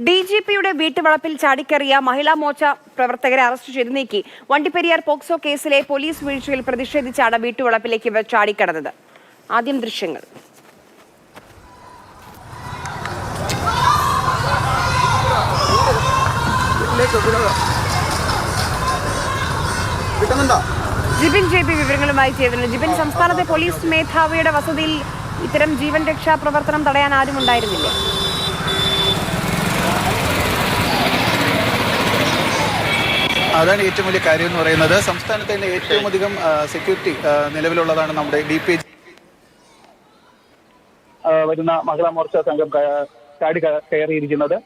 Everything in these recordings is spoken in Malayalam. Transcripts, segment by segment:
DGPയുടെ വീട്ടുവളപ്പിൽ ചാടിക്കറിയ മഹിളാ മോർച്ച പ്രവർത്തകരെ അറസ്റ്റ് ചെയ്ത് നീക്കി. വണ്ടിപ്പെരിയാർ പോക്സോ കേസിലെ പോലീസ് വീഴ്ചയിൽ പ്രതിഷേധിച്ചാണ് വീട്ടുവളപ്പിലേക്ക് ഇവർ ചാടിക്കടന്നത്. ആദ്യം ദൃശ്യങ്ങൾ. ജിബിൻ JP വിവരങ്ങളുമായി ചേരുന്നു. ജിബിൻ, സംസ്ഥാനത്തെ പോലീസ് മേധാവിയുടെ വസതിയിൽ ഇത്തരം ജീവൻ രക്ഷാ പ്രവർത്തനം തടയാൻ ആരും ഉണ്ടായിരുന്നില്ല. അതാണ് ഏറ്റവും വലിയ കാര്യം എന്ന് പറയുന്നത്. സംസ്ഥാനത്ത് തന്നെ ഏറ്റവും അധികം സെക്യൂരിറ്റി നിലവിലുള്ളതാണ് നമ്മുടെ DPG വരുന്ന മഹിളാ മോർച്ച സംഘം ചാടി കയറിയിരിക്കുന്നത്.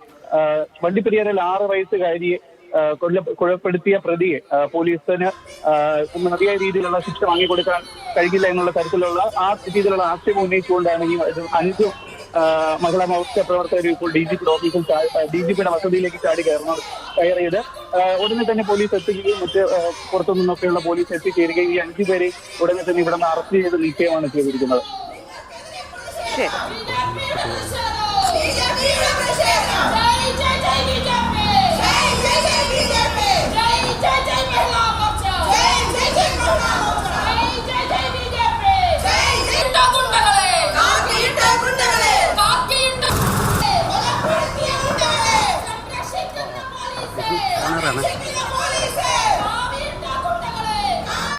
വണ്ടിപ്പെരിയാറിൽ 6 വയസ്സുകാരി കൊലപ്പെടുത്തിയ പ്രതിയെ പോലീസിന് മതിയായ രീതിയിലുള്ള ശിക്ഷ വാങ്ങിക്കൊടുക്കാൻ കഴിയില്ല എന്നുള്ള തരത്തിലുള്ള ആ രീതിയിലുള്ള ആക്ഷേപം ഉന്നയിച്ചുകൊണ്ടാണ് ഈ 5 മഹിളാ മോർച്ച പ്രവർത്തകർ ഇപ്പോൾ DGP ഓഫീസിൽ DGPയുടെ വസതിയിലേക്ക് കയറിയത്. ഉടനെ തന്നെ പോലീസ് എത്തുകയും മറ്റ് പുറത്തു നിന്നൊക്കെയുള്ള പോലീസ് എത്തിച്ചേരുകയും ഈ 5 പേരെ ഉടനെ തന്നെ ഇവിടെ നിന്ന് അറസ്റ്റ് ചെയ്ത് നീക്കുകയാണ് ചെയ്തിരിക്കുന്നത്. ശരി.